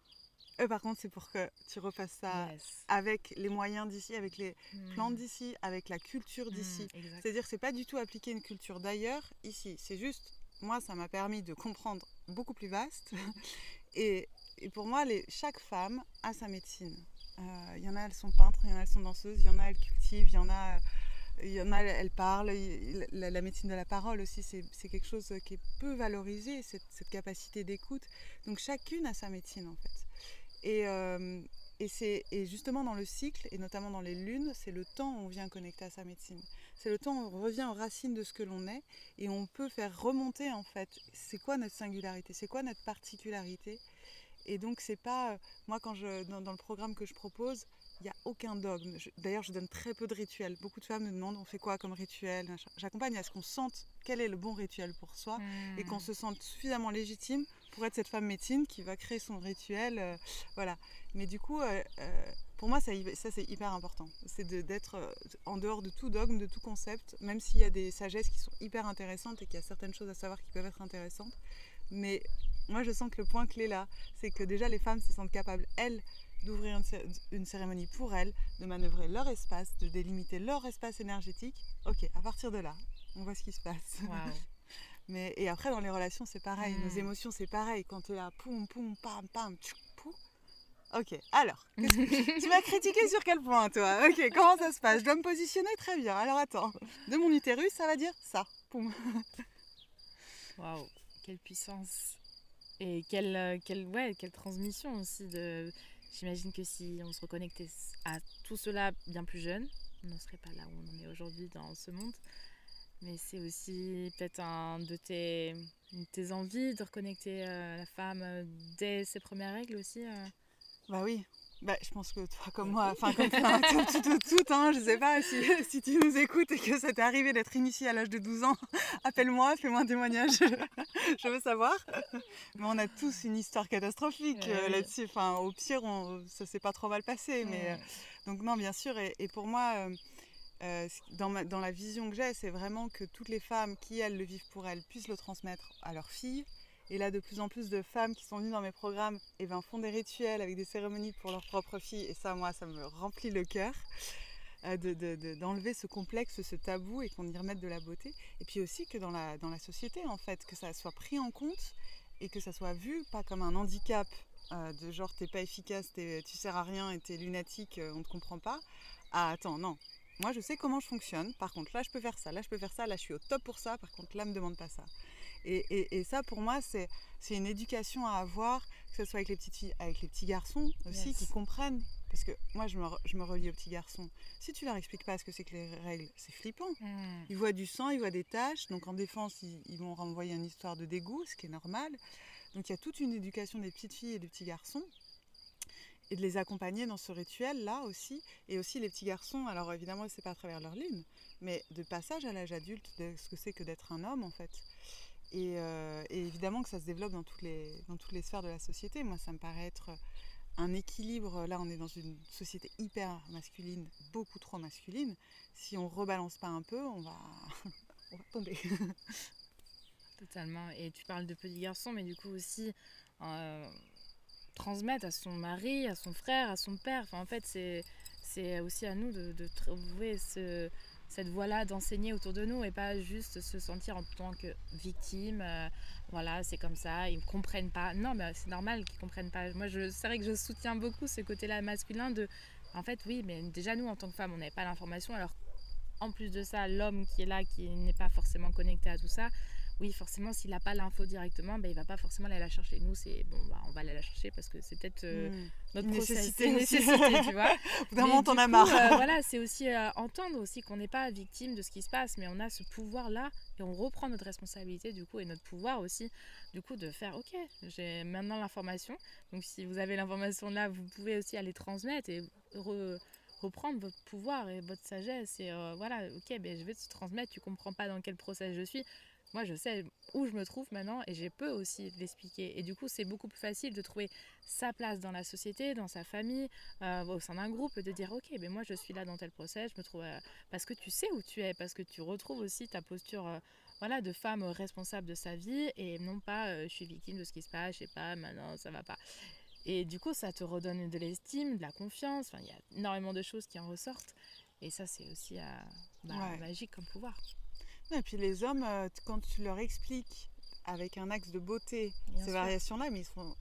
Eux par contre c'est pour que tu refasses ça avec les moyens d'ici, avec les plantes d'ici, avec la culture d'ici. C'est-à-dire que c'est pas du tout appliquer une culture d'ailleurs ici. C'est juste, moi ça m'a permis de comprendre beaucoup plus vaste. et pour moi, chaque femme a sa médecine. Il y en a, elles sont peintres, il y en a, elles sont danseuses, il y en a, elles cultivent, il y en a, elles parlent. La médecine de la parole aussi, c'est quelque chose qui est peu valorisé, cette capacité d'écoute. Donc chacune a sa médecine en fait. Et justement dans le cycle, et notamment dans les lunes, c'est le temps où on vient connecter à sa médecine. C'est le temps où on revient aux racines de ce que l'on est et on peut faire remonter en fait, c'est quoi notre singularité, c'est quoi notre particularité. Et donc c'est pas, moi dans le programme que je propose, il n'y a aucun dogme. D'ailleurs je donne très peu de rituels. Beaucoup de femmes me demandent on fait quoi comme rituel. J'accompagne à ce qu'on sente quel est le bon rituel pour soi et qu'on se sente suffisamment légitime pour être cette femme médecine qui va créer son rituel. Voilà. Mais du coup, pour moi ça c'est hyper important. C'est d'être en dehors de tout dogme, de tout concept, même s'il y a des sagesses qui sont hyper intéressantes et qu'il y a certaines choses à savoir qui peuvent être intéressantes. Mais moi je sens que le point clé là, c'est que déjà les femmes se sentent capables, elles, d'ouvrir une cérémonie pour elles, de manœuvrer leur espace, de délimiter leur espace énergétique. Ok, à partir de là, on voit ce qui se passe. Wow. Et après dans les relations c'est pareil, nos émotions c'est pareil, quand tu es là, poum poum, pam pam, tchouk, poum. Ok, alors, tu m'as critiqué sur quel point toi? Ok, comment ça se passe? Je dois me positionner très bien, alors attends, de mon utérus ça va dire ça, poum. Waouh, quelle puissance. Et quelle transmission aussi de... J'imagine que si on se reconnectait à tout cela bien plus jeune, on ne serait pas là où on en est aujourd'hui dans ce monde. Mais c'est aussi peut-être un de tes envies de reconnecter la femme dès ses premières règles aussi. Bah oui, Je pense que toi, comme moi, enfin comme toi, tout, hein, je sais pas si tu nous écoutes et que ça t'est arrivé d'être initié à l'âge de 12 ans, appelle-moi, fais-moi un témoignage, je veux savoir. Mais on a tous une histoire catastrophique Oui. là-dessus. Enfin, au pire, ça s'est pas trop mal passé. Mais, donc non, bien sûr. Et pour moi, dans la vision que j'ai, c'est vraiment que toutes les femmes qui, elles, le vivent pour elles, puissent le transmettre à leurs filles. Et là, de plus en plus de femmes qui sont venues dans mes programmes font des rituels avec des cérémonies pour leurs propres filles. Et ça, moi, ça me remplit le cœur d'enlever ce complexe, ce tabou et qu'on y remette de la beauté. Et puis aussi que dans la société, en fait, que ça soit pris en compte et que ça soit vu pas comme un handicap de genre t'es pas efficace, tu sers à rien et t'es lunatique, on te comprend pas. Ah, attends, non. Moi, je sais comment je fonctionne. Par contre, là, je peux faire ça. Là, je peux faire ça. Là, je suis au top pour ça. Par contre, là, me demande pas ça. Et ça, pour moi, c'est une éducation à avoir, que ce soit avec les petites filles, avec les petits garçons aussi, qui comprennent. Parce que moi, je me relie aux petits garçons. Si tu leur expliques pas ce que c'est que les règles, c'est flippant. Ils voient du sang, ils voient des taches. Donc, en défense, ils vont renvoyer une histoire de dégoût, ce qui est normal. Donc, il y a toute une éducation des petites filles et des petits garçons. Et de les accompagner dans ce rituel-là aussi. Et aussi les petits garçons, alors évidemment, c'est pas à travers leur lune, mais de passage à l'âge adulte, de ce que c'est que d'être un homme, en fait. Et évidemment que ça se développe dans toutes les sphères de la société. Moi, ça me paraît être un équilibre. Là, on est dans une société hyper masculine, beaucoup trop masculine. Si on rebalance pas un peu, on va tomber. Totalement. Et tu parles de petits garçons, mais du coup aussi transmettre à son mari, à son frère, à son père. Enfin, en fait, c'est aussi à nous de trouver cette voie-là, d'enseigner autour de nous et pas juste se sentir en tant que victime. Voilà, c'est comme ça, ils ne comprennent pas. Non, mais c'est normal qu'ils ne comprennent pas. Moi, c'est vrai que je soutiens beaucoup ce côté-là masculin de... En fait, oui, mais déjà, nous, en tant que femmes, on n'avait pas l'information. Alors, en plus de ça, l'homme qui est là, qui n'est pas forcément connecté à tout ça, oui, forcément, s'il n'a pas l'info directement, il ne va pas forcément aller la chercher. Nous, c'est bon, on va aller la chercher parce que c'est peut-être notre nécessité, nécessité, tu vois. D'un moment, t'en as marre. Voilà, c'est aussi entendre aussi qu'on n'est pas victime de ce qui se passe, mais on a ce pouvoir-là et on reprend notre responsabilité du coup et notre pouvoir aussi, du coup, de faire ok, j'ai maintenant l'information. Donc, si vous avez l'information là, vous pouvez aussi aller transmettre et reprendre votre pouvoir et votre sagesse et voilà, ok, je vais te transmettre, tu comprends pas dans quel process je suis. Moi, je sais où je me trouve maintenant et je peux aussi l'expliquer. Et du coup, c'est beaucoup plus facile de trouver sa place dans la société, dans sa famille, au sein d'un groupe, de dire, ok, moi, je suis là dans tel process, je me trouve... parce que tu sais où tu es, parce que tu retrouves aussi ta posture voilà, de femme responsable de sa vie et non pas, je suis victime de ce qui se passe, je sais pas, maintenant, ça va pas. Et du coup, ça te redonne de l'estime, de la confiance. Enfin, il y a énormément de choses qui en ressortent. Et ça, c'est aussi magique comme pouvoir. Et puis les hommes, quand tu leur expliques avec un axe de beauté ces variations-là, mais ils sont...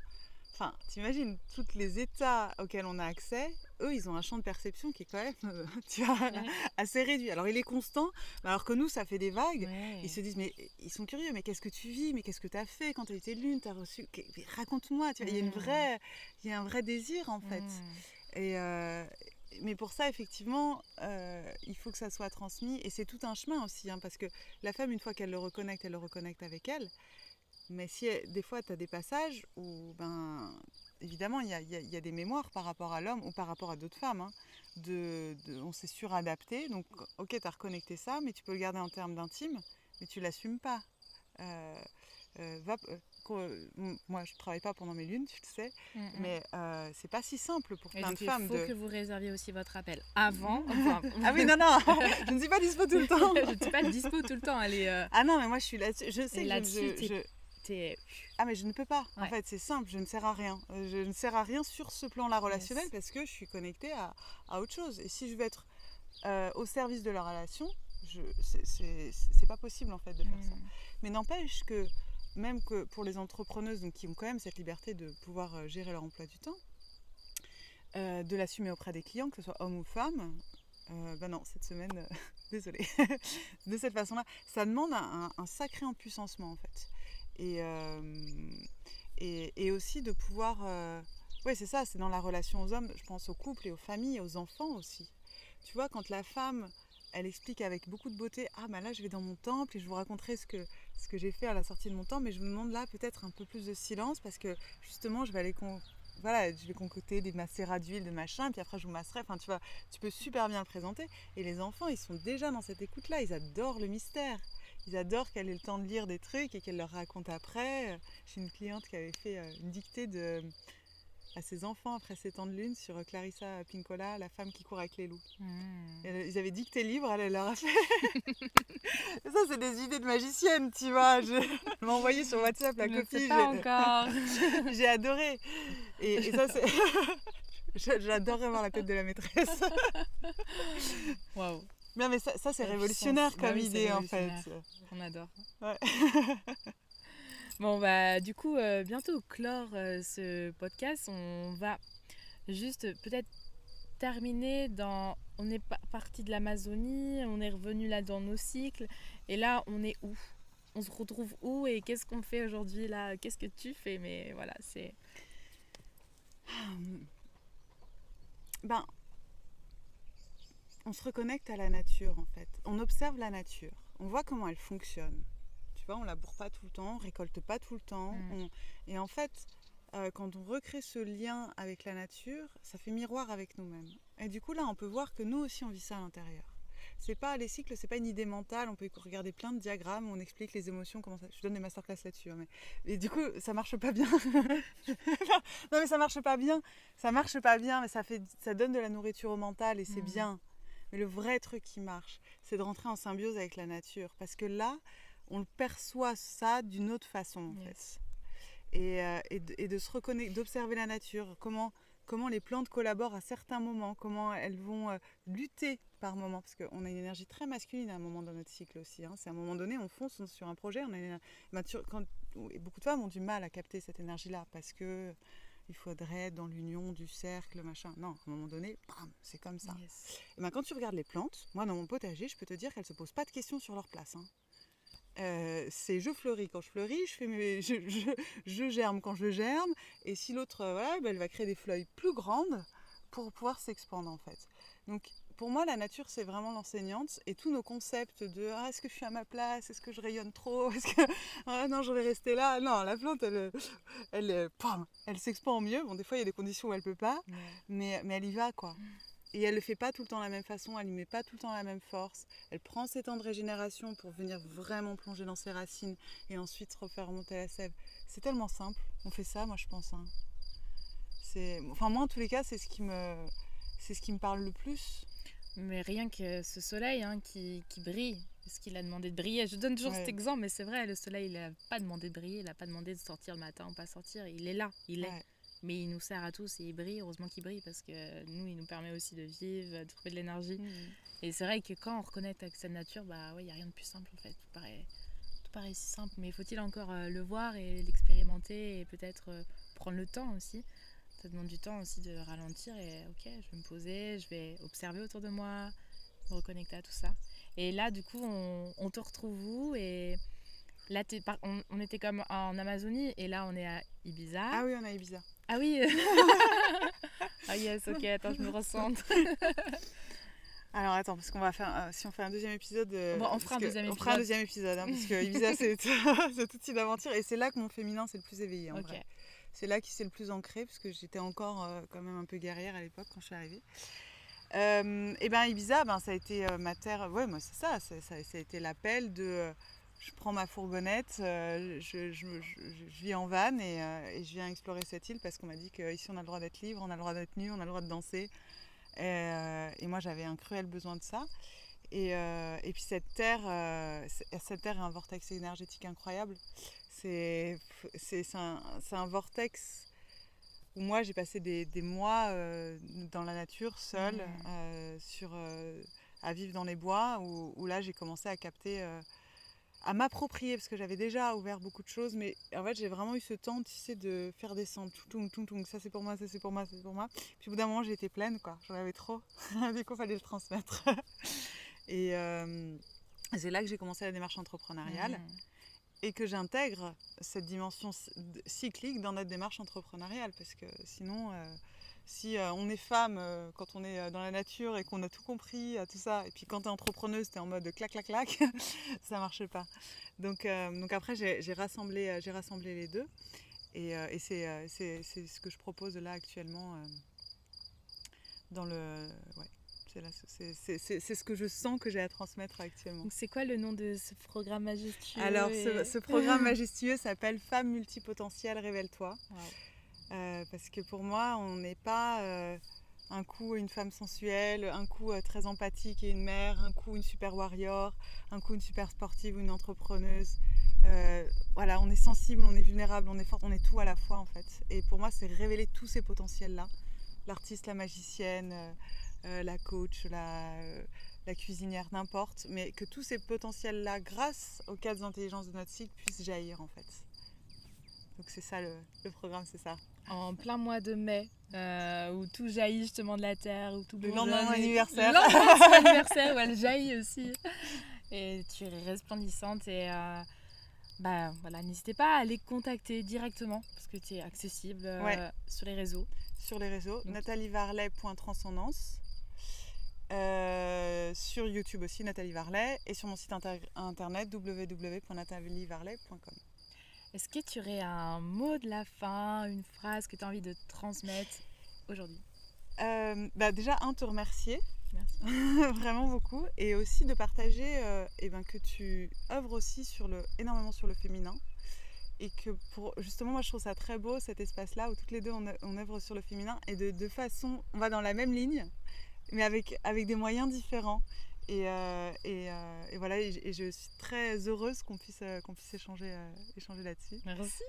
Enfin, t'imagines, tous les états auxquels on a accès, eux, ils ont un champ de perception qui est quand même assez réduit. Alors, il est constant, alors que nous, ça fait des vagues. Ouais. Ils se disent, mais ils sont curieux, mais qu'est-ce que tu vis? Mais qu'est-ce que tu as fait quand tu as été de lune? Raconte-moi, tu vois, il y a un vrai désir, en fait. Mais pour ça, effectivement, il faut que ça soit transmis. Et c'est tout un chemin aussi, hein, parce que la femme, une fois qu'elle le reconnecte avec elle. Mais si des fois, tu as des passages où, évidemment, il y a des mémoires par rapport à l'homme ou par rapport à d'autres femmes. Hein, on s'est suradapté. Donc, ok, tu as reconnecté ça, mais tu peux le garder en termes d'intime, mais tu l'assumes pas. Moi, je travaille pas pendant mes lunes, tu le sais, mais c'est pas si simple pour plein de femmes. Il faut que vous réserviez aussi votre appel avant. Ah oui, non, je ne suis pas dispo tout le temps. Je ne suis pas dispo tout le temps. Ah non, mais moi, je suis là-dessus. Je sais là-dessus, Ah mais je ne peux pas, en fait c'est simple, je ne sers à rien. Je ne sers à rien sur ce plan-là relationnel parce que je suis connectée à autre chose. Et si je veux être au service de la relation, c'est pas possible en fait de faire ça. Mais n'empêche que même que pour les entrepreneuses donc, qui ont quand même cette liberté de pouvoir gérer leur emploi du temps, de l'assumer auprès des clients, que ce soit homme ou femme, non, cette semaine, désolée, de cette façon-là, ça demande un sacré empuissancement en fait. Et aussi de pouvoir... Oui, c'est ça, c'est dans la relation aux hommes, je pense aux couples et aux familles et aux enfants aussi. Tu vois, quand la femme, elle explique avec beaucoup de beauté, ah là je vais dans mon temple et je vous raconterai ce que j'ai fait à la sortie de mon temple, mais je vous demande là peut-être un peu plus de silence parce que justement je vais aller voilà, je vais concocter des macérats d'huile, de machin, puis après je vous masserai. Enfin, tu vois, tu peux super bien le présenter. Et les enfants, ils sont déjà dans cette écoute-là. Ils adorent le mystère. Ils adorent qu'elle ait le temps de lire des trucs et qu'elle leur raconte après. J'ai une cliente qui avait fait une dictée à ses enfants après 7 ans de lune sur Clarissa Pinkola, la femme qui court avec les loups. Ils avaient dicté le livre, elle leur a fait. Et ça, c'est des idées de magicienne, tu vois. Elle m'a envoyé sur WhatsApp la copie. Pas encore. J'ai adoré. Et ça, c'est. J'adorerais voir la tête de la maîtresse. Waouh. Bien, mais ça c'est révolutionnaire comme idée, en fait. On adore. Ouais. Bon, du coup, bientôt clore ce podcast. On va juste peut-être terminer dans... On est parti de l'Amazonie, on est revenu là dans nos cycles. Et là, on est où? On se retrouve où? Et qu'est-ce qu'on fait aujourd'hui là? Qu'est-ce que tu fais? Mais voilà, c'est... On se reconnecte à la nature, en fait. On observe la nature. On voit comment elle fonctionne. Tu vois, on ne laboure pas tout le temps, on ne récolte pas tout le temps. Et en fait, quand on recrée ce lien avec la nature, ça fait miroir avec nous-mêmes. Et du coup, là, on peut voir que nous aussi, on vit ça à l'intérieur. Les cycles, c'est pas une idée mentale. On peut regarder plein de diagrammes où on explique les émotions, comment ça... Je donne des masterclass là-dessus. Hein, et du coup, ça marche pas bien. Non, mais ça marche pas bien. Ça marche pas bien, mais ça donne de la nourriture au mental et c'est bien. Mais le vrai truc qui marche, c'est de rentrer en symbiose avec la nature. Parce que là, on perçoit ça d'une autre façon, en fait. Et de se reconnecter, d'observer la nature, comment les plantes collaborent à certains moments, comment elles vont lutter par moments, parce qu'on a une énergie très masculine à un moment dans notre cycle aussi. Hein. C'est à un moment donné, on fonce sur un projet, beaucoup de femmes ont du mal à capter cette énergie-là, parce que il faudrait être dans l'union du cercle, machin. Non, à un moment donné, bam, c'est comme ça. Yes. Et quand tu regardes les plantes, moi dans mon potager, je peux te dire qu'elles ne se posent pas de questions sur leur place. Hein. C'est je fleuris quand je fleuris, je germe quand je germe, et si l'autre, elle va créer des feuilles plus grandes pour pouvoir s'expandre en fait. Donc pour moi la nature c'est vraiment l'enseignante, et tous nos concepts de est-ce que je suis à ma place, est-ce que je rayonne trop, est-ce que non je vais rester là, non la plante elle s'expand mieux. Bon des fois il y a des conditions où elle peut pas, mais elle y va quoi. Et elle ne le fait pas tout le temps de la même façon, elle ne met pas tout le temps la même force. Elle prend ses temps de régénération pour venir vraiment plonger dans ses racines et ensuite refaire remonter la sève. C'est tellement simple, on fait ça, moi je pense. Hein. Moi en tous les cas, c'est ce qui me parle le plus. Mais rien que ce soleil qui brille, parce qu'il a demandé de briller. Je donne toujours cet exemple, mais c'est vrai, le soleil il n'a pas demandé de briller, il n'a pas demandé de sortir le matin ou pas sortir, il est là, il est. Mais il nous sert à tous et il brille, heureusement qu'il brille parce que nous, il nous permet aussi de vivre, de trouver de l'énergie. Et c'est vrai que quand on reconnecte avec cette nature, il n'y a rien de plus simple en fait. Tout paraît si simple, mais faut-il encore le voir et l'expérimenter et peut-être prendre le temps aussi. Ça demande du temps aussi de ralentir et ok, je vais me poser, je vais observer autour de moi, me reconnecter à tout ça. Et là, du coup, on te retrouve où? Et là, on était comme en Amazonie et là, on est à Ibiza. Ah oui, on est à Ibiza. Ah oui. Ah yes, ok, attends, je me recentre. Alors attends, parce qu'on va faire, si on fait un deuxième épisode... on fera un deuxième épisode, hein, parce que Ibiza c'est toute une aventure, et c'est là que mon féminin c'est le plus éveillé en vrai. C'est là qu'il s'est le plus ancré, parce que j'étais encore quand même un peu guerrière à l'époque quand je suis arrivée. Et Ibiza, ça a été ma terre, ouais moi c'est ça, ça a été l'appel de... Je prends ma fourgonnette, je vis en van et je viens explorer cette île parce qu'on m'a dit qu'ici on a le droit d'être libre, on a le droit d'être nu, on a le droit de danser. Et moi j'avais un cruel besoin de ça. Et puis cette terre est un vortex énergétique incroyable. C'est un vortex où moi j'ai passé des mois dans la nature seule, à vivre dans les bois, où là j'ai commencé à capter... à m'approprier, parce que j'avais déjà ouvert beaucoup de choses, mais en fait j'ai vraiment eu ce temps, tu sais, de faire descendre ça c'est pour moi, ça c'est pour moi, ça c'est pour moi. Puis au bout d'un moment j'étais pleine, quoi, j'en avais trop, du coup il fallait le transmettre. Et c'est là que j'ai commencé la démarche entrepreneuriale et que j'intègre cette dimension cyclique dans notre démarche entrepreneuriale, parce que sinon... Si on est femme quand on est dans la nature et qu'on a tout compris, tout ça, et puis quand t'es entrepreneuse, t'es en mode clac, clac, clac, ça marche pas. Donc après, j'ai rassemblé les deux. Et c'est ce que je propose là actuellement dans le... Ouais. C'est ce que je sens que j'ai à transmettre actuellement. Donc c'est quoi le nom de ce programme majestueux? Alors ce programme majestueux s'appelle Femme multipotentielle, révèle-toi. Wow. Parce que pour moi, on n'est pas un coup une femme sensuelle, un coup très empathique et une mère, un coup une super warrior, un coup une super sportive ou une entrepreneuse. Voilà, on est sensible, on est vulnérable, on est forte, on est tout à la fois en fait. Et pour moi, c'est révéler tous ces potentiels-là. L'artiste, la magicienne, la coach, la cuisinière, n'importe. Mais que tous ces potentiels-là, grâce aux 4 intelligences de notre cycle, puissent jaillir en fait. Donc c'est ça le programme, c'est ça. En plein mois de mai, où tout jaillit justement de la terre, où tout le lendemain de mon anniversaire. Le lendemain de son anniversaire, où elle jaillit aussi. Et tu es resplendissante et voilà, n'hésitez pas à les contacter directement parce que tu es accessible sur les réseaux. Sur les réseaux, natalievarlet.transcendance. Sur YouTube aussi, Nathalie Varlet. Et sur mon site internet, www.natalievarlet.com. Est-ce que tu aurais un mot de la fin, une phrase que tu as envie de transmettre aujourd'hui? Déjà, te remercier. Merci. Vraiment beaucoup. Et aussi de partager que tu œuvres aussi énormément sur le féminin. Et que justement, moi je trouve ça très beau cet espace-là où toutes les deux on œuvre sur le féminin. Et de façon, on va dans la même ligne, mais avec des moyens différents. Et voilà, et je suis très heureuse qu'on puisse échanger là-dessus. Merci.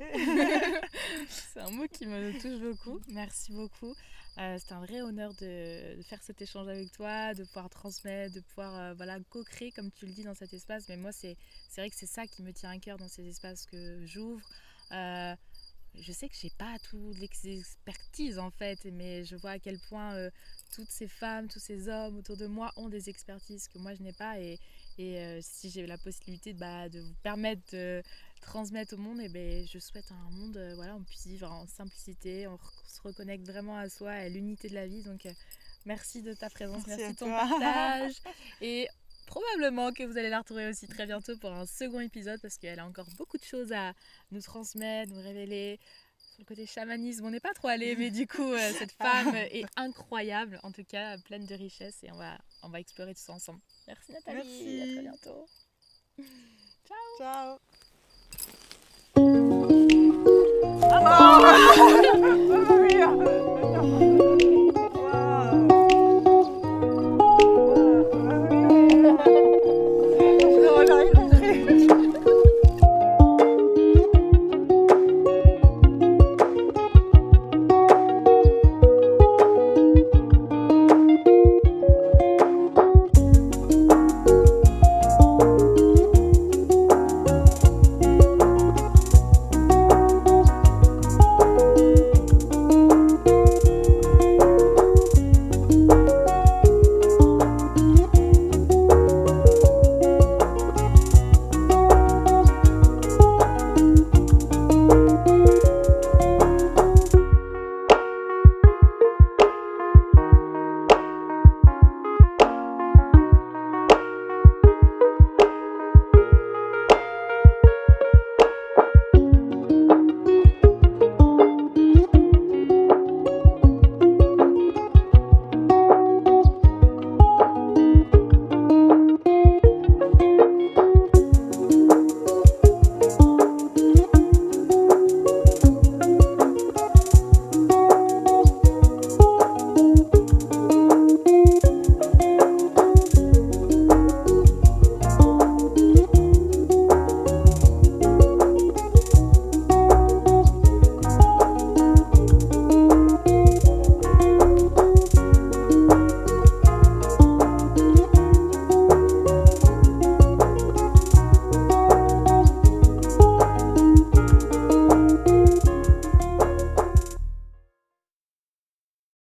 C'est un mot qui me touche beaucoup. Merci beaucoup. C'est un vrai honneur de faire cet échange avec toi, de pouvoir transmettre, de pouvoir co-créer comme tu le dis dans cet espace. Mais moi, c'est vrai que c'est ça qui me tient à cœur dans ces espaces que j'ouvre. Je sais que j'ai pas toute l'expertise en fait, mais je vois à quel point toutes ces femmes, tous ces hommes autour de moi ont des expertises que moi je n'ai pas et si j'ai la possibilité de vous permettre de transmettre au monde, je souhaite un monde où on puisse vivre en simplicité, on se reconnecte vraiment à soi, à l'unité de la vie. Donc merci de ta présence, merci de ton partage et probablement que vous allez la retrouver aussi très bientôt pour un second épisode parce qu'elle a encore beaucoup de choses à nous transmettre, nous révéler. Sur le côté chamanisme, on n'est pas trop allé, mais du coup, cette femme est incroyable, en tout cas pleine de richesse et on va explorer tout ça ensemble. Merci Nathalie, merci. À très bientôt. Ciao. Ciao.